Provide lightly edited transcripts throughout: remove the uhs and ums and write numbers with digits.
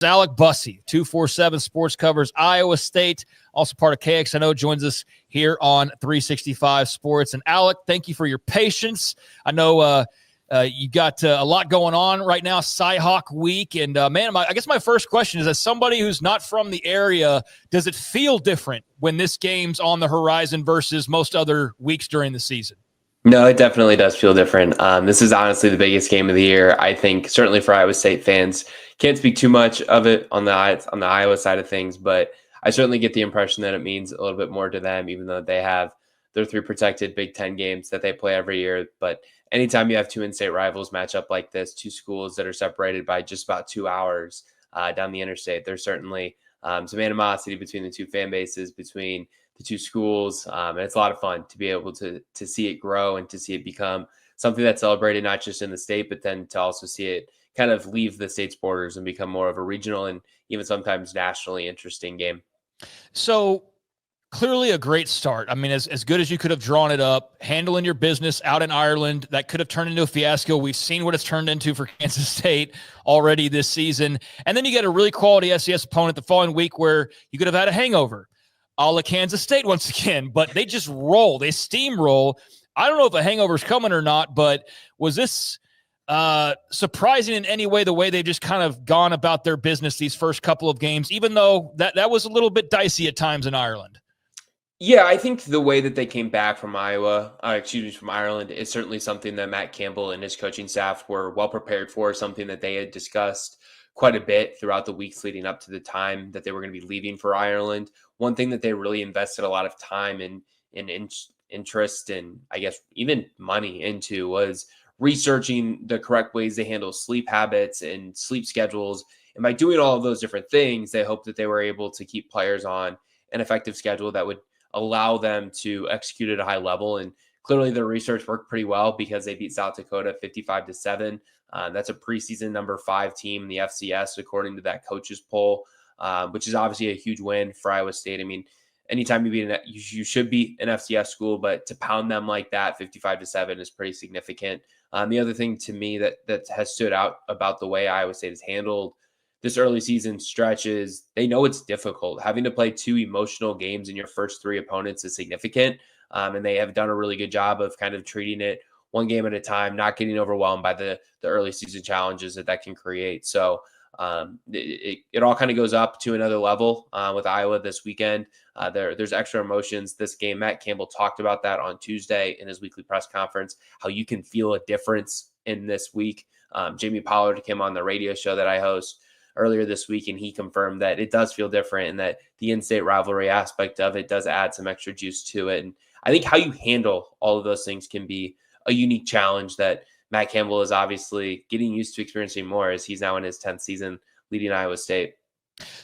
Alec Bussey, 247 Sports covers Iowa State, also part of KXAN, joins us here on 365 Sports. And Alec, thank you for your patience. I know you got a lot going on right now, Cyhawk Week. And, I guess my first question is, as somebody who's not from the area, does it feel different when this game's on the horizon versus most other weeks during the season? No, it definitely does feel different. This is honestly the biggest game of the year, I think, certainly for Iowa State fans. Can't speak too much of it on the Iowa side of things, but I certainly get the impression that it means a little bit more to them, even though they have their 3 protected Big Ten games that they play every year. But anytime you have 2 in-state rivals match up like this, 2 schools that are separated by just about 2 hours down the interstate, there's certainly some animosity between the 2 fan bases, between the 2 schools. And it's a lot of fun to be able to see it grow and to see it become something that's celebrated not just in the state, but then to also see it kind of leave the state's borders and become more of a regional and even sometimes nationally interesting game. So clearly a great start. I mean, as good as you could have drawn it up, handling your business out in Ireland, that could have turned into a fiasco. We've seen what it's turned into for Kansas State already this season. And then you get a really quality SES opponent the following week where you could have had a hangover, a la Kansas State once again, but they just roll. They steamroll. I don't know if a hangover's coming or not, but was this surprising in any way, the way they've just kind of gone about their business these first couple of games, even though that was a little bit dicey at times in Ireland? Yeah, I think the way that they came back from from Ireland is certainly something that Matt Campbell and his coaching staff were well prepared for, something that they had discussed quite a bit throughout the weeks leading up to the time that they were going to be leaving for Ireland. One thing that they really invested a lot of time and interest and I guess even money into was researching the correct ways to handle sleep habits and sleep schedules. And by doing all of those different things, they hoped that they were able to keep players on an effective schedule that would allow them to execute at a high level. And clearly their research worked pretty well because they beat South Dakota 55-7. That's a preseason number 5 team in the FCS, according to that coaches poll, which is obviously a huge win for Iowa State. I mean, anytime you should beat an FCS school, but to pound them like that 55-7 is pretty significant. The other thing to me that has stood out about the way Iowa State has handled this early season stretch is they know it's difficult. Having to play 2 emotional games in your first 3 opponents is significant. And they have done a really good job of kind of treating it one game at a time, not getting overwhelmed by the early season challenges that can create. So it all kind of goes up to another level with Iowa this weekend. There's extra emotions this game. Matt Campbell talked about that on Tuesday in his weekly press conference, how you can feel a difference in this week. Jamie Pollard came on the radio show that I host earlier this week, and he confirmed that it does feel different and that the in-state rivalry aspect of it does add some extra juice to it. And I think how you handle all of those things can be a unique challenge that Matt Campbell is obviously getting used to experiencing more as he's now in his 10th season leading Iowa State.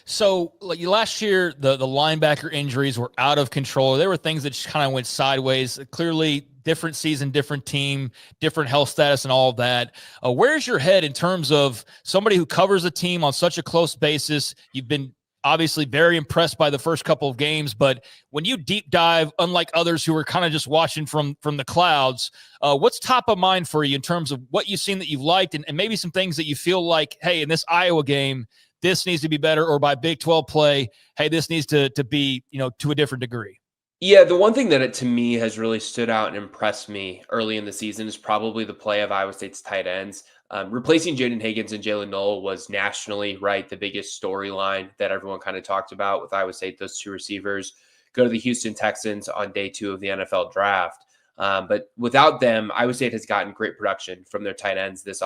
So like last year, the linebacker injuries were out of control. There were things that just kind of went sideways. Clearly, different season, different team, different health status and all of that. Where's your head in terms of somebody who covers a team on such a close basis? You've been obviously very impressed by the first couple of games, but when you deep dive, unlike others who are kind of just watching from the clouds, what's top of mind for you in terms of what you've seen that you've liked and maybe some things that you feel like, hey, in this Iowa game, this needs to be better, or by Big 12 play, hey, this needs to be, to a different degree? Yeah, the one thing that to me has really stood out and impressed me early in the season is probably the play of Iowa State's tight ends. Replacing Jaden Higgins and Jalen Knoll was nationally, the biggest storyline that everyone kind of talked about with Iowa State. Those 2 receivers go to the Houston Texans on day 2 of the NFL draft. But without them, Iowa State has gotten great production from their tight ends this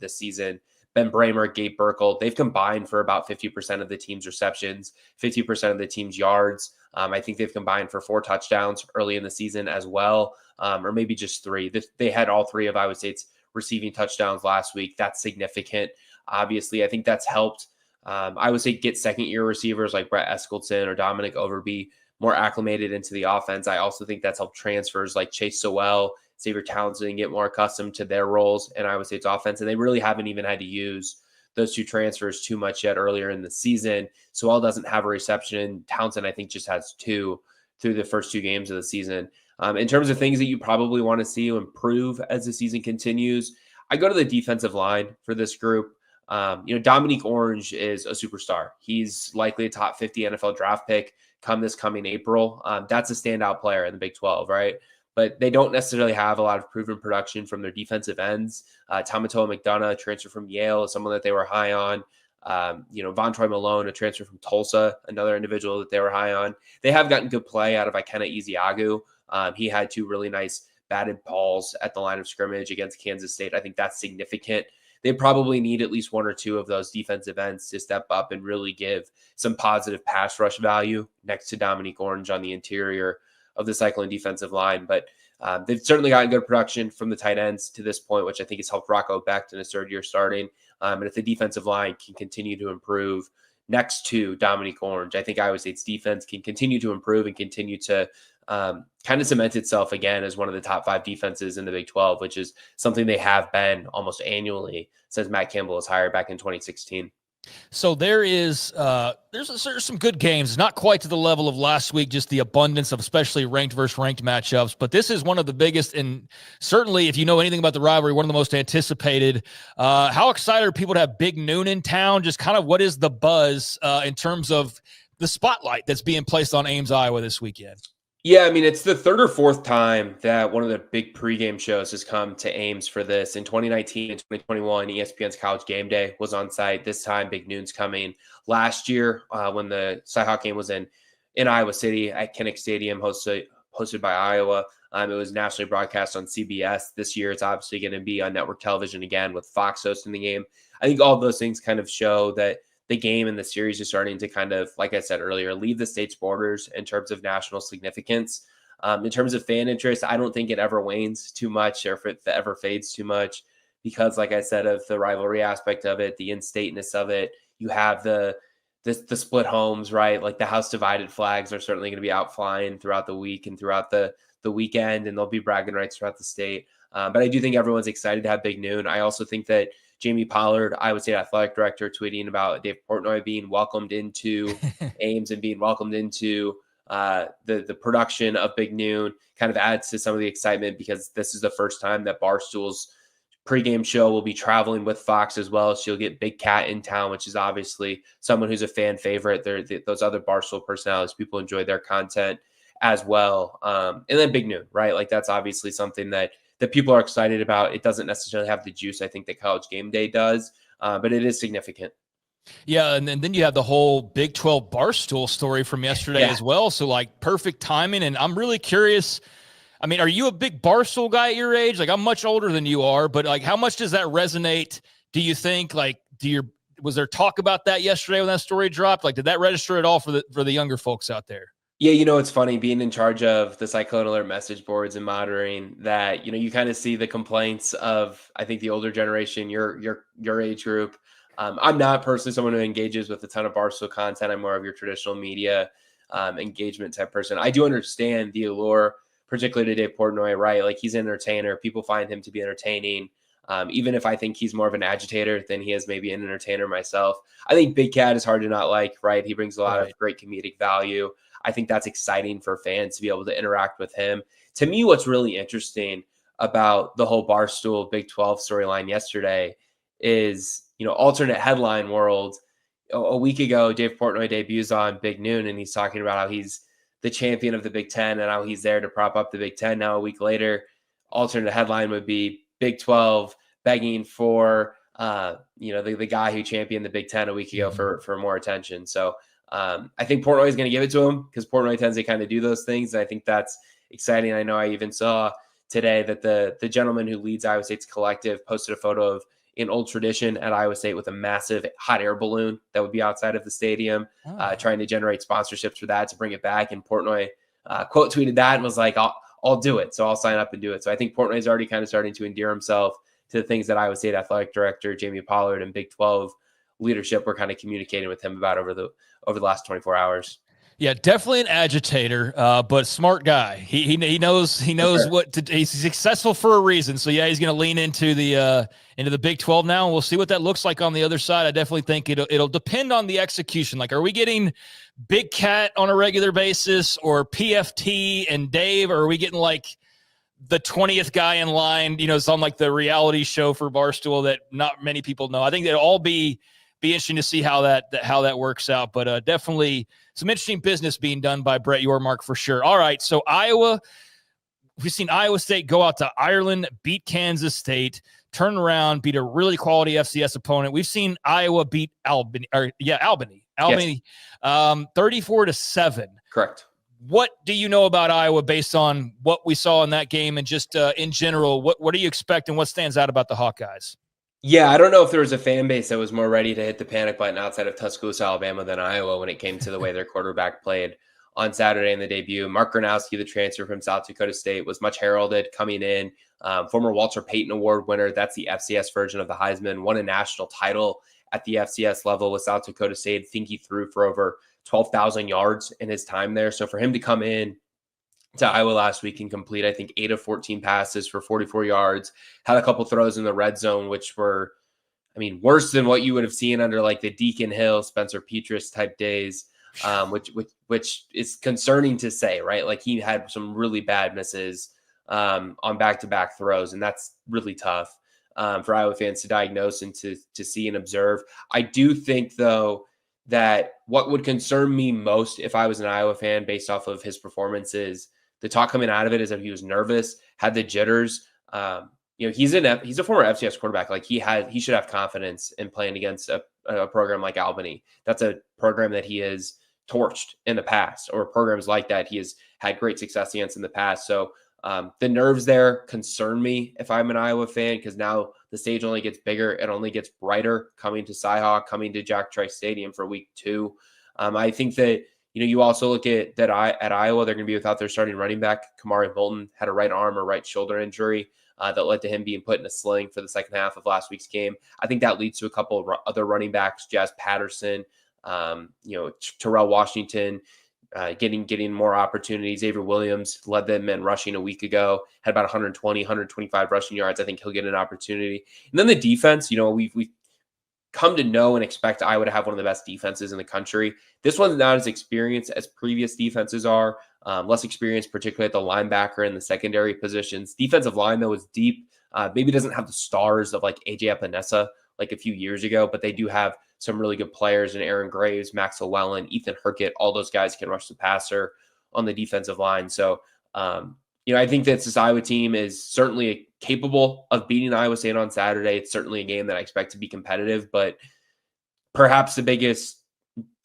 season. Ben Bramer, Gabe Burkle, they've combined for about 50% of the team's receptions, 50% of the team's yards. I think they've combined for 4 touchdowns early in the season as well, or maybe just 3. They had all 3 of Iowa State's receiving touchdowns last week. That's significant. Obviously, I think that's helped Iowa State get second-year receivers like Brett Eskildson or Dominic Overby more acclimated into the offense. I also think that's helped transfers like Chase Sowell, Xavier Townsend get more accustomed to their roles in Iowa State's offense, and they really haven't even had to use those 2 transfers too much yet earlier in the season. Sowell doesn't have a reception. Townsend, I think, just has 2 through the first 2 games of the season. In terms of things that you probably want to see improve as the season continues, I go to the defensive line for this group. Dominique Orange is a superstar. He's likely a top 50 NFL draft pick this coming April. That's a standout player in the Big 12, right? But they don't necessarily have a lot of proven production from their defensive ends. Tamatoa McDonough, transfer from Yale, is someone that they were high on. Vontroy Malone, a transfer from Tulsa, another individual that they were high on. They have gotten good play out of Ikenna Ezeagu. He had 2 really nice batted balls at the line of scrimmage against Kansas State. I think that's significant. They probably need at least 1 or 2 of those defensive ends to step up and really give some positive pass rush value next to Dominique Orange on the interior of the Cyclone defensive line. But they've certainly gotten good production from the tight ends to this point, which I think has helped Rocco Becht in his 3rd year starting. And if the defensive line can continue to improve next to Dominique Orange, I think Iowa State's defense can continue to improve and continue to kind of cement itself again as one of the top 5 defenses in the Big 12, which is something they have been almost annually since Matt Campbell was hired back in 2016. So there's some good games, not quite to the level of last week, just the abundance of especially ranked versus ranked matchups. But this is one of the biggest, and certainly if you know anything about the rivalry, one of the most anticipated. How excited are people to have Big Noon in town? Just kind of what is the buzz in terms of the spotlight that's being placed on Ames, Iowa this weekend? Yeah, I mean, it's the 3rd or 4th time that one of the big pregame shows has come to Ames for this. In 2019 and 2021, ESPN's College Game Day was on site. This time, Big Noon's coming. Last year, when the Cyhawk game was in Iowa City at Kinnick Stadium, hosted by Iowa, it was nationally broadcast on CBS. This year, it's obviously going to be on network television again with Fox hosting the game. I think all of those things kind of show that the game and the series is starting to kind of, like I said earlier, leave the state's borders in terms of national significance. In terms of fan interest, I don't think it ever wanes too much or if it ever fades too much because, like I said, of the rivalry aspect of it, the in-stateness of it, you have the split homes, right? Like the house divided flags are certainly going to be out flying throughout the week and throughout the weekend, and there'll be bragging rights throughout the state. But I do think everyone's excited to have Big Noon. I also think that Jamie Pollard, Iowa State athletic director, tweeting about Dave Portnoy being welcomed into Ames and being welcomed into the production of Big Noon kind of adds to some of the excitement because this is the first time that Barstool's pregame show will be traveling with Fox as well. So you'll get Big Cat in town, which is obviously someone who's a fan favorite. Those other Barstool personalities, people enjoy their content as well. And then Big Noon, right? Like that's obviously something that people are excited about. It doesn't necessarily have the juice I think that College Game Day does, but it is significant. Yeah, and then you have the whole Big 12 Barstool story from yesterday as well. So, like, perfect timing. And I'm really curious. I mean, are you a big Barstool guy at your age? Like, I'm much older than you are, but, like, how much does that resonate, do you think? Like, was there talk about that yesterday when that story dropped? Like, did that register at all for the younger folks out there? Yeah, it's funny being in charge of the Cyclone Alert message boards and monitoring that, you kind of see the complaints of, I think, the older generation, your age group. I'm not personally someone who engages with a ton of Barstool content. I'm more of your traditional media engagement type person. I do understand the allure, particularly to Dave Portnoy, right? Like he's an entertainer. People find him to be entertaining. Even if I think he's more of an agitator than he is maybe an entertainer myself. I think Big Cat is hard to not like, right? He brings a lot of great comedic value. I think that's exciting for fans to be able to interact with him. To me, what's really interesting about the whole Barstool Big 12 storyline yesterday is, alternate headline world. A week ago, Dave Portnoy debuts on Big Noon, and he's talking about how he's the champion of the Big Ten and how he's there to prop up the Big Ten. Now, a week later, alternate headline would be Big 12 begging for, the guy who championed the Big Ten a week ago for more attention. So I think Portnoy is going to give it to him because Portnoy tends to kind of do those things. And I think that's exciting. I know I even saw today that the gentleman who leads Iowa State's collective posted a photo of an old tradition at Iowa State with a massive hot air balloon that would be outside of the stadium, trying to generate sponsorships for that to bring it back. And Portnoy quote tweeted that and was like, I'll do it. So I'll sign up and do it. So I think Portnoy is already kind of starting to endear himself to the things that Iowa State athletic director Jamie Pollard and Big 12 leadership were kind of communicating with him about over the last 24 hours. Yeah, definitely an agitator, but smart guy. He knows what to do. He's successful for a reason. So yeah, he's going to lean into the Big 12 now, and we'll see what that looks like on the other side. I definitely think it'll depend on the execution. Like, are we getting Big Cat on a regular basis, or PFT and Dave, or are we getting like the 20th guy in line, it's on like the reality show for Barstool that not many people know. I think it'll all be interesting to see how that works out. But definitely some interesting business being done by Brett Yormark for sure. All right, so Iowa, we've seen Iowa State go out to Ireland, beat Kansas State, turn around, beat a really quality FCS opponent. We've seen Iowa beat Albany, yes. 34-7. Correct. What do you know about Iowa based on what we saw in that game and just in general? What do you expect and what stands out about the Hawkeyes? Yeah, I don't know if there was a fan base that was more ready to hit the panic button outside of Tuscaloosa, Alabama than Iowa when it came to the way their quarterback played on Saturday in the debut. Mark Gronowski, the transfer from South Dakota State, was much heralded coming in. Former Walter Payton Award winner. That's the FCS version of the Heisman. Won a national title at the FCS level with South Dakota State. I think he threw for over 12,000 yards in his time there. So for him to come in to Iowa last week and complete, I think 8 of 14 passes for 44 yards, had a couple throws in the red zone, which were, worse than what you would have seen under like the Deacon Hill, Spencer Petras type days, which is concerning to say, right? Like he had some really bad misses on back-to-back throws, and that's really tough for Iowa fans to diagnose and to see and observe. I do think, though, that what would concern me most if I was an Iowa fan based off of his performances, the talk coming out of it is that he was nervous, had the jitters. He's a former FCS quarterback. Like he should have confidence in playing against a program like Albany. That's a program that he has torched in the past, or programs like that he has had great success against in the past. So the nerves there concern me if I'm an Iowa fan, because now the stage only gets bigger. It only gets brighter coming to Cyhawk, coming to Jack Trice Stadium for week 2. I think that, you also look at that at Iowa, they're going to be without their starting running back. Kamari Bolton had a right arm or right shoulder injury that led to him being put in a sling for the second half of last week's game. I think that leads to a couple of other running backs, Jazz Patterson, Terrell Washington, getting more opportunities. Xavier Williams led them in rushing a week ago, had about 125 rushing yards. I think he'll get an opportunity. And then the defense, we've come to know and expect Iowa to have one of the best defenses in the country. This one's not as experienced as previous defenses are, less experienced, particularly at the linebacker and the secondary positions. Defensive line, though, is deep. Maybe doesn't have the stars of like AJ Epinesa like a few years ago, but they do have some really good players in Aaron Graves, Max Llewellyn, Ethan Herkett. All those guys can rush the passer on the defensive line. So, I think that this Iowa team is certainly capable of beating Iowa State on Saturday. It's certainly a game that I expect to be competitive, but perhaps the biggest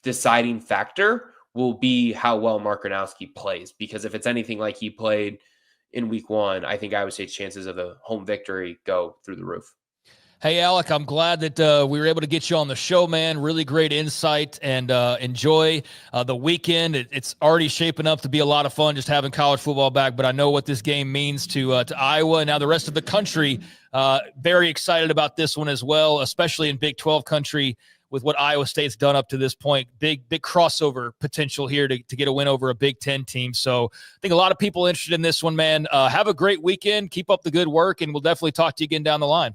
deciding factor will be how well Mark Gronowski plays, because if it's anything like he played in week 1, I think Iowa State's chances of a home victory go through the roof. Hey, Alec, I'm glad that we were able to get you on the show, man. Really great insight, and enjoy the weekend. It's already shaping up to be a lot of fun just having college football back, but I know what this game means to Iowa and now the rest of the country. Very excited about this one as well, especially in Big 12 country with what Iowa State's done up to this point. Big crossover potential here to get a win over a Big 10 team. So I think a lot of people interested in this one, man. Have a great weekend. Keep up the good work, and we'll definitely talk to you again down the line.